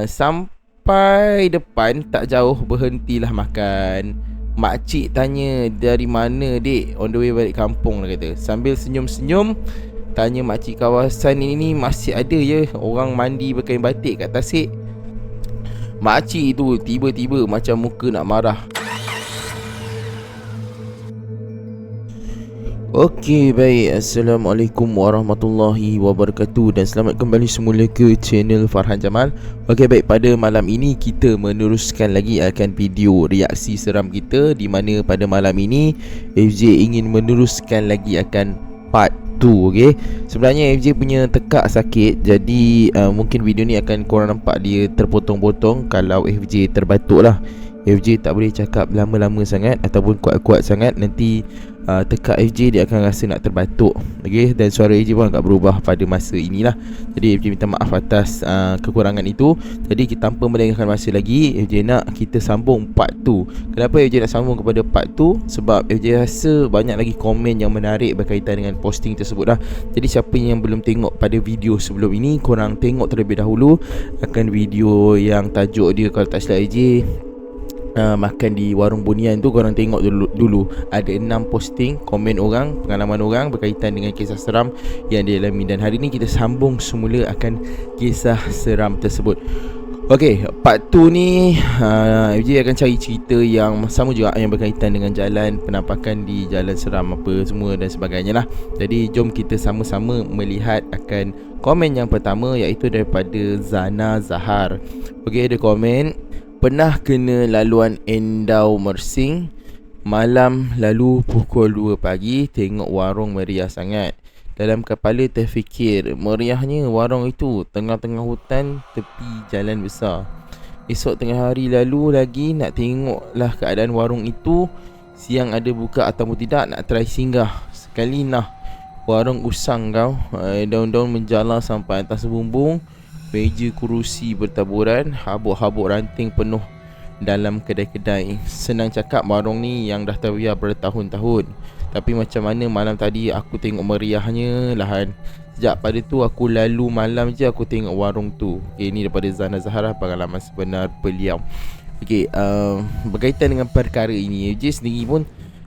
Sampai depan tak jauh berhentilah makan. Makcik tanya, "Dari mana dek?" "On the way balik kampung," dia kata. Sambil senyum-senyum tanya makcik, "Kawasan ini masih ada ya orang mandi berkain batik kat tasik?" Makcik tu tiba-tiba macam muka nak marah. Okey, baik. Assalamualaikum warahmatullahi wabarakatuh dan selamat kembali semula ke channel Farhan Jamal. Okey, baik, pada malam ini kita meneruskan lagi akan video reaksi seram kita, di mana pada malam ini FJ ingin meneruskan lagi akan part 2. Okey. Sebenarnya FJ punya tekak sakit, jadi mungkin video ni akan korang nampak dia terpotong-potong kalau FJ terbatuk lah. FJ tak boleh cakap lama-lama sangat ataupun kuat-kuat sangat, nanti tekak FJ dia akan rasa nak terbatuk. Okay? Dan suara FJ pun agak berubah pada masa inilah. Jadi FJ minta maaf atas kekurangan itu. Jadi kita tanpa melengahkan masa lagi, FJ nak kita sambung part 2. Kenapa FJ nak sambung kepada part 2? Sebab FJ rasa banyak lagi komen yang menarik berkaitan dengan posting tersebut lah. Jadi siapa yang belum tengok pada video sebelum ini, korang tengok terlebih dahulu akan video yang tajuk dia, kalau tak silap FJ, makan di warung bunian tu. Korang tengok dulu ada 6 posting komen orang, pengalaman orang berkaitan dengan kisah seram yang dia alami. Dan hari ni kita sambung semula akan kisah seram tersebut. Okey, part 2 ni FJ akan cari cerita yang sama juga, yang berkaitan dengan jalan, penampakan di jalan seram apa semua dan sebagainya lah. Jadi jom kita sama-sama melihat akan komen yang pertama, iaitu daripada Zana Zahar. Okey, ada komen, "Pernah kena laluan Endau Mersing. Malam lalu pukul 2 pagi, tengok warung meriah sangat. Dalam kepala terfikir, meriahnya warung itu tengah-tengah hutan tepi jalan besar. Esok tengah hari lalu lagi, nak tengoklah keadaan warung itu, siang ada buka ataupun tidak, nak try singgah. Sekali nah, warung usang kau, daun-daun menjala sampai atas bumbung. Meja kerusi bertaburan, habuk-habuk ranting penuh dalam kedai-kedai. Senang cakap warung ni yang dah terbiar bertahun-tahun. Tapi macam mana malam tadi aku tengok meriahnya lahan. Sejak pada tu aku lalu malam je aku tengok warung tu." Okay, ini daripada Zana Zahara, pengalaman sebenar beliau. Okay, berkaitan dengan perkara ini, FJ sendiri pun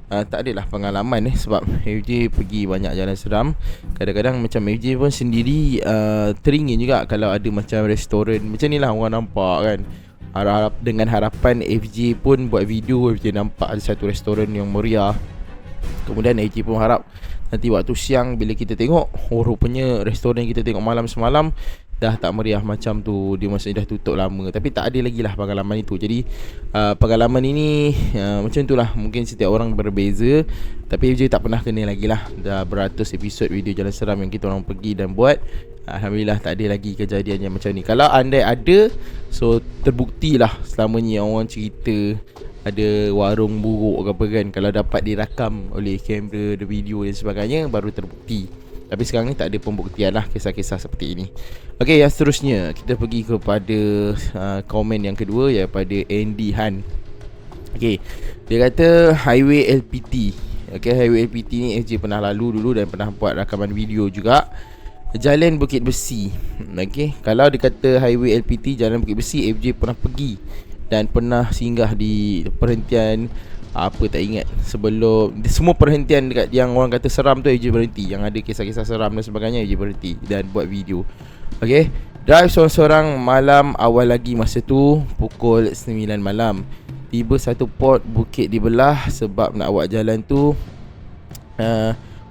tak adalah pengalaman sebab FJ pergi banyak jalan seram. Kadang-kadang macam FJ pun sendiri teringin juga kalau ada macam restoran macam ni lah orang nampak kan. Harap dengan harapan FJ pun buat video, FJ nampak ada satu restoran yang meriah. Kemudian FJ pun harap nanti waktu siang bila kita tengok, oh rupanya restoran yang kita tengok malam semalam dah tak meriah macam tu, dia maksudnya dah tutup lama. Tapi tak ada lagi lah pengalaman itu. Jadi pengalaman ini macam tu lah, mungkin setiap orang berbeza. Tapi FJ tak pernah kena lagi lah. Dah beratus episod video jalan seram yang kita orang pergi dan buat, alhamdulillah tak ada lagi kejadian yang macam ni. Kalau andai ada, so terbuktilah selama ni orang cerita ada warung buruk ke apa kan, kalau dapat dirakam oleh kamera, ada video dan sebagainya, baru terbukti. Tapi sekarang ni tak ada pembuktian lah kisah-kisah seperti ini. Okey, yang seterusnya kita pergi kepada komen yang kedua, iaitu Andy Han. Okey, dia kata highway LPT. Okey, highway LPT ni FJ pernah lalu dulu dan pernah buat rakaman video juga. Jalan Bukit Besi. Okey, kalau dia kata highway LPT Jalan Bukit Besi, FJ pernah pergi dan pernah singgah di perhentian apa tak ingat, sebelum semua perhentian dekat yang orang kata seram tu FJ berhenti, yang ada kisah-kisah seram dan sebagainya FJ berhenti dan buat video. Okey, drive seorang-seorang malam awal lagi masa tu pukul 9 malam. Tiba satu port bukit dibelah sebab nak buat jalan tu.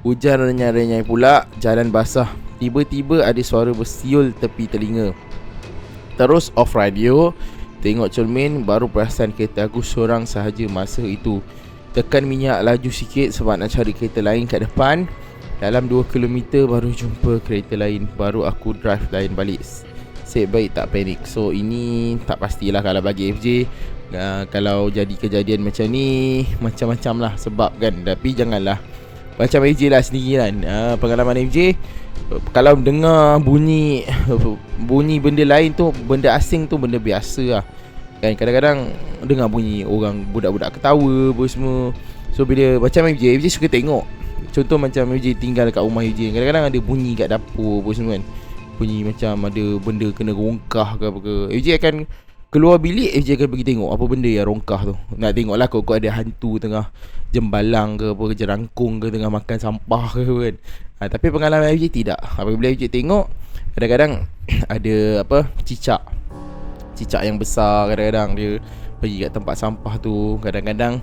Hujan renyai-renyai pula, jalan basah. Tiba-tiba ada suara bersiul tepi telinga. Terus off radio, tengok cermin, baru perasan kereta aku seorang sahaja masa itu. Tekan minyak laju sikit sebab nak cari kereta lain kat depan. Dalam 2 km baru jumpa kereta lain, baru aku drive lain balik. Set baik tak panik. So ini tak pastilah kalau bagi FJ. Kalau jadi kejadian macam ni, macam-macam lah sebab kan. Tapi janganlah macam FJ lah sendiri kan. Pengalaman FJ, kalau dengar bunyi benda lain tu, benda asing tu, benda biasa lah kan. Kadang-kadang dengar bunyi orang budak-budak ketawa apa semua. So bila macam FJ suka tengok. Contoh macam FJ tinggal kat rumah FJ, kadang-kadang ada bunyi kat dapur apa semua kan. bunyi macam ada benda kena rongkah ke apa ke, FJ akan keluar bilik, FJ akan pergi tengok apa benda yang rongkah tu. Nak tengok lah kau ada hantu tengah jembalang ke apa ke, jerangkung ke, tengah makan sampah ke kan. Tapi pengalaman FJ tidak. Apabila FJ tengok, kadang-kadang ada apa, cicak yang besar. Kadang-kadang dia pergi kat tempat sampah tu. Kadang-kadang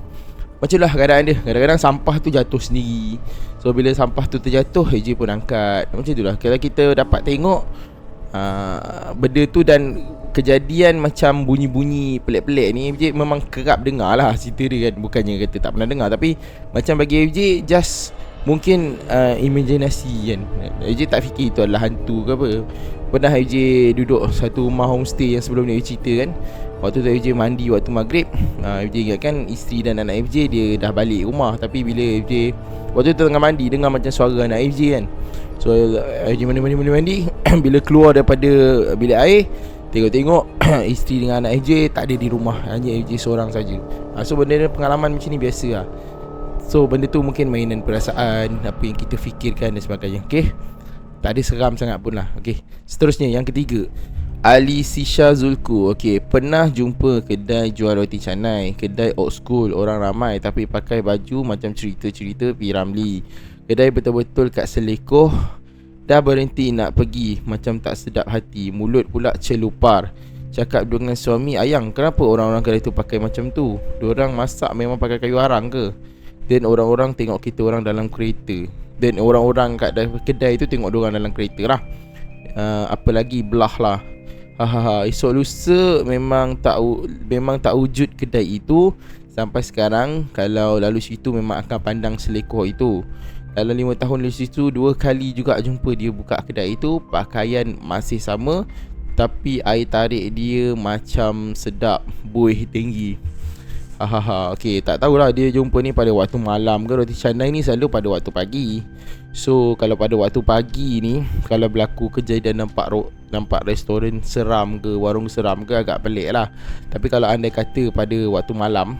macam lah keadaan dia. Kadang-kadang sampah tu jatuh sendiri. So bila sampah tu terjatuh, FJ pun angkat. Macam tu lah. Kalau kita dapat tengok benda tu dan kejadian macam bunyi-bunyi pelik-pelik ni, FJ memang kerap dengar lah cerita dia kan. Bukannya kata tak pernah dengar, tapi macam bagi FJ just mungkin imaginasi kan. FJ tak fikir itu adalah hantu ke apa. Pernah FJ duduk satu rumah homestay yang sebelum ni FJ cerita kan. Waktu tu FJ mandi waktu maghrib. FJ ingatkan isteri dan anak FJ dia dah balik rumah. Tapi bila FJ waktu tu tengah mandi, dengar macam suara anak FJ kan. So FJ mandi bila keluar daripada bilik air, tengok-tengok isteri dengan anak FJ tak ada di rumah, hanya FJ seorang saja. So benda ni, pengalaman macam ni biasa lah. So benda tu mungkin mainan perasaan, apa yang kita fikirkan dan sebagainya. Okay, tak ada seram sangat pun lah. Okay, seterusnya yang ketiga, Ali Sisha Zulku. Okay, pernah jumpa kedai jual roti canai, kedai old school, orang ramai tapi pakai baju macam cerita-cerita P. Ramlee. Kedai betul-betul kat Selekoh. Dah berhenti nak pergi, macam tak sedap hati. Mulut pula celupar. Cakap dengan suami, ayang, kenapa orang-orang kedai tu pakai macam tu? Diorang masak memang pakai kayu arang ke? Dan orang-orang tengok kita orang dalam kereta. Dan orang-orang kat kedai tu tengok diorang dalam kereta lah. Apa lagi, belah lah. Esok lusa memang tak wujud kedai itu. Sampai sekarang kalau lalu situ memang akan pandang Selekoh itu. Dalam 5 tahun lalu situ 2 kali juga jumpa dia buka kedai itu. Pakaian masih sama, tapi air tarik dia macam sedap, buih tinggi. Okay, tak tahulah dia jumpa ni pada waktu malam ke. Roti canai ni selalu pada waktu pagi. So kalau pada waktu pagi ni, kalau berlaku kejadian nampak restoran seram ke, warung seram ke, agak pelik lah. Tapi kalau anda kata pada waktu malam,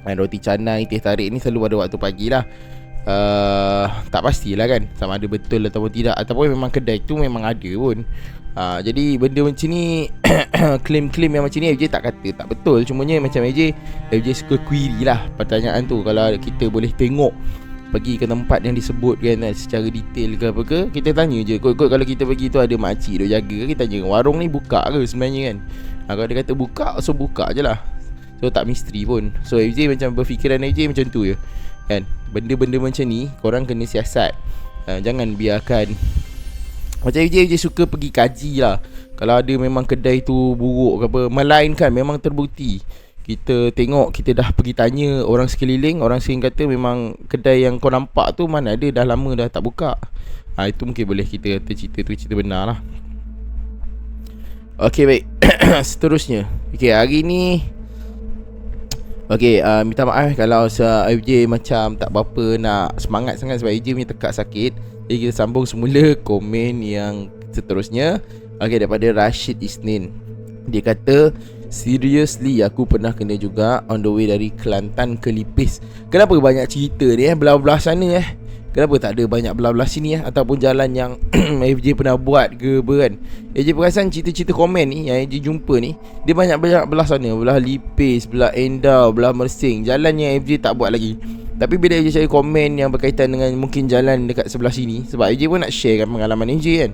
roti canai, teh tarik ni selalu pada waktu pagi lah. Tak pastilah kan sama ada betul ataupun tidak, ataupun memang kedai tu memang ada pun. Jadi benda macam ni klaim-klaim yang macam ni FJ tak kata tak betul. Cumanya macam FJ suka query lah pertanyaan tu. Kalau kita boleh tengok, pergi ke tempat yang disebut kan, secara detail ke apa ke, kita tanya je. Kot kalau kita pergi tu ada makcik duk jaga, kita tanya warung ni buka ke sebenarnya kan. Kalau dia kata buka, so buka je lah. So tak misteri pun. So FJ macam berfikiran FJ macam tu je kan. Benda-benda macam ni korang kena siasat. Jangan biarkan. Macam FJ suka pergi kaji lah. Kalau ada memang kedai tu buruk ke apa, melainkan memang terbukti, kita tengok, kita dah pergi tanya orang sekeliling, orang sering kata memang kedai yang kau nampak tu mana ada, dah lama dah tak buka. Itu mungkin boleh kita kata cerita tu cerita benar lah. Okay, baik. Seterusnya, okay, hari ni minta maaf kalau FJ macam tak berapa nak semangat sangat sebab FJ punya tekak sakit. Jadi kita sambung semula komen yang seterusnya. Daripada Rashid Isnin. Dia kata, seriously aku pernah kena juga on the way dari Kelantan ke Lipis. Kenapa banyak cerita ni belah-belah sana Kenapa tak ada banyak belah-belah sini ataupun jalan yang FJ pernah buat ke apa kan. FJ perasan cerita-cerita komen ni yang FJ jumpa ni, dia banyak-banyak belah sana, belah Lipis, belah Endau, belah Mersing, jalan yang FJ tak buat lagi. Tapi bila FJ cari komen yang berkaitan dengan mungkin jalan dekat sebelah sini, sebab FJ pun nak share kan pengalaman FJ kan.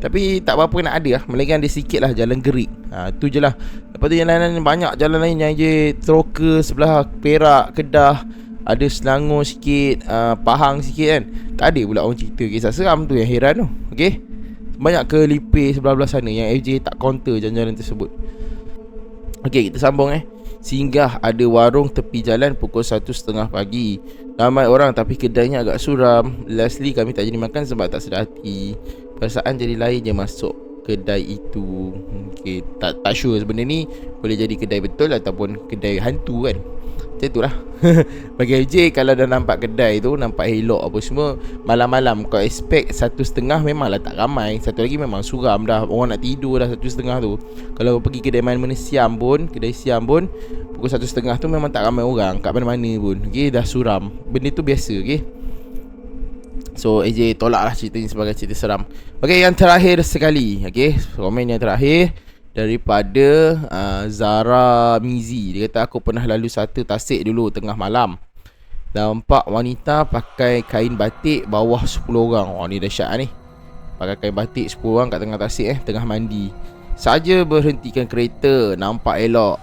Tapi tak berapa nak ada lah, melainkan ada sikit lah jalan gerik. Tu je lah. Lepas tu jalan banyak jalan lain yang FJ teroka sebelah Perak, Kedah, ada Selangor sikit, Pahang sikit kan. Tak ada pula orang cerita kisah seram tu, yang heran tu. Okay, banyak ke Lipis sebelah-belah sana yang FJ tak counter jalan-jalan tersebut. Okay, kita sambung Singgah ada warung tepi jalan pukul 1.30 pagi. Ramai orang tapi kedainya agak suram. Lastly kami tak jadi makan sebab tak sedar hati. Perasaan jadi lain je masuk kedai itu. Okay, tak sure sebenarnya ni boleh jadi kedai betul ataupun kedai hantu kan. Macam tu lah. Bagi FJ, kalau dah nampak kedai tu, nampak elok apa semua, malam-malam kau expect 1.30 memanglah tak ramai. Satu lagi memang suram dah, orang nak tidur dah 1.30 tu. Kalau pergi kedai mana-mana siam pun, kedai siam pun, pukul 1.30 tu memang tak ramai orang kat mana-mana pun. Okay, dah suram. Benda tu biasa, okay. So AJ tolak lah cerita ni sebagai cerita seram. Okay, yang terakhir sekali. Okay, komen yang terakhir daripada Zara Mizi. Dia kata, aku pernah lalu satu tasik dulu tengah malam, nampak wanita pakai kain batik bawah 10 orang. Oh, ni dahsyat ni. Pakai kain batik 10 orang kat tengah tasik tengah mandi. Saja berhentikan kereta, nampak elok.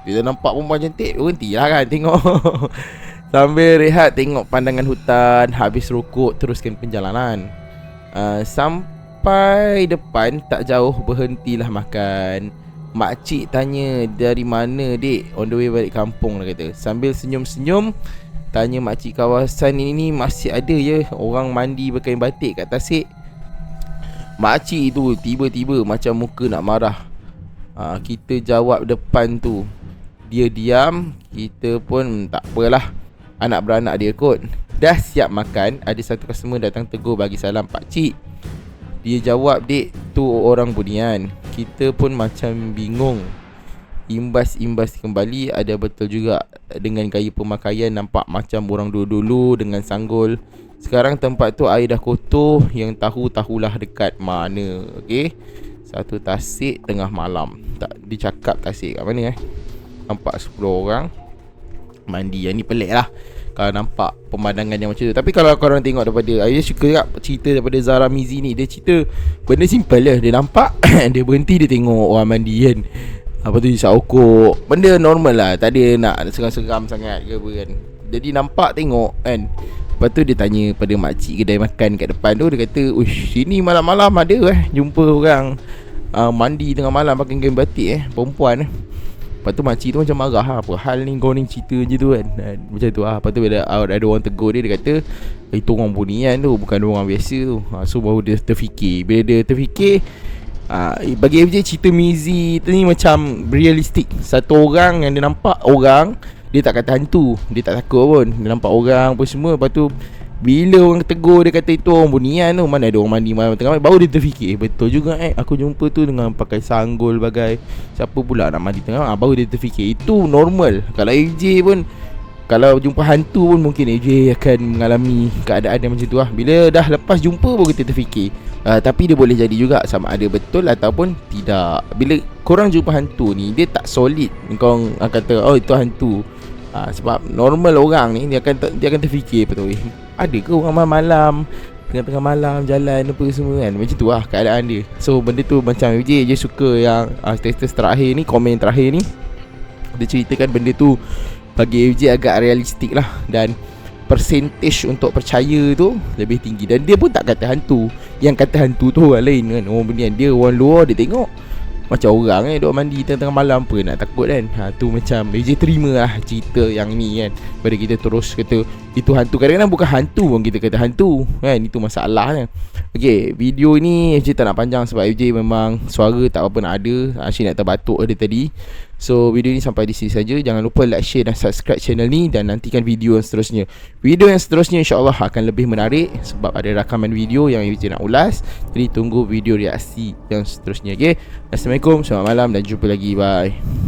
Bila nampak perempuan cantik, berhentilah kan tengok. Sambil rehat tengok pandangan hutan, habis rokok teruskan perjalanan. Sampai depan tak jauh berhentilah makan. Makcik tanya, dari mana dek? On the way balik kampung lah kata. Sambil senyum-senyum tanya makcik, kawasan ini masih ada ya orang mandi berkain batik kat tasik? Makcik tu tiba-tiba macam muka nak marah. Kita jawab depan tu. Dia diam. Kita pun tak apalah, anak beranak dia kot. Dah siap makan, ada satu customer datang tegur bagi salam pakcik. Dia jawab, dek tu orang Bunian. Kita pun macam bingung. Imbas kembali, ada betul juga. Dengan gaya pemakaian nampak macam orang dulu-dulu dengan sanggul. Sekarang tempat tu air dah kotor. Yang tahulah dekat mana. Okay, satu tasik tengah malam. Tak dicakap tasik kat mana nampak 10 orang mandi. Yang ni pelik lah kalau nampak pemandangan yang macam tu. Tapi kalau korang tengok daripada, saya suka tak cerita daripada Zara Mizi ni. Dia cerita benda simple lah. Dia nampak dia berhenti, dia tengok orang mandi kan. Lepas tu dia isap okok. Benda normal lah, tak ada nak seram-seram sangat ke apa kan. Jadi nampak tengok kan. Lepas tu dia tanya pada makcik kedai makan kat depan tu. Dia kata, uish, sini malam-malam ada jumpa orang mandi tengah malam pakai kain batik perempuan. Lepas tu makcik tu macam marah, apa hal ni kau ni cerita je tu kan. Macam tu Lepas tu bila ada orang tegur dia, dia kata, itu orang Bunian tu, bukan orang biasa tu. So baru dia terfikir. Bila dia terfikir, bagi FJ cerita Mizi tu ni macam realistik. Satu orang yang dia nampak orang, dia tak kata hantu, dia tak takut pun. Dia nampak orang apa semua. Lepas tu bila orang tegur, dia kata itu orang Bunian tu, mana ada orang mandi malam tengah malam. Baru dia terfikir, betul juga aku jumpa tu dengan pakai sanggul bagai. Siapa pula nak mandi tengah malam. Baru dia terfikir, itu normal. Kalau AJ pun, kalau jumpa hantu pun mungkin AJ akan mengalami keadaan yang macam tu lah. Bila dah lepas jumpa baru kita terfikir. Tapi dia boleh jadi juga sama ada betul ataupun tidak. Bila korang jumpa hantu ni, dia tak solid korang kata, oh itu hantu. Sebab normal orang ni, dia akan terfikir, betul, ada ke orang malam tengah-tengah malam jalan apa semua kan. Macam tu lah keadaan dia. So benda tu macam je suka yang status terakhir ni, komen terakhir ni, dia ceritakan benda tu bagi FJ agak realistik lah. Dan percentage untuk percaya tu lebih tinggi. Dan dia pun tak kata hantu. Yang kata hantu tu orang lain kan, orang Bunian. Dia orang luar, dia tengok macam orang duk mandi tengah-tengah malam, apa nak takut kan. Tu macam AJ terima lah cerita yang ni kan. Pada kita terus kata itu hantu. Kadang-kadang bukan hantu pun kita kata hantu kan. Itu masalahnya. Okay, video ni AJ tak nak panjang sebab AJ memang suara tak apa nak ada. Asyik nak terbatuk ada tadi. So video ni sampai di sini saja. Jangan lupa like, share dan subscribe channel ni. Dan nantikan video yang seterusnya. Video yang seterusnya insyaAllah akan lebih menarik sebab ada rakaman video yang AJ nak ulas. Jadi tunggu video reaksi yang seterusnya. Okay, Assalamualaikum, selamat malam dan jumpa lagi. Bye.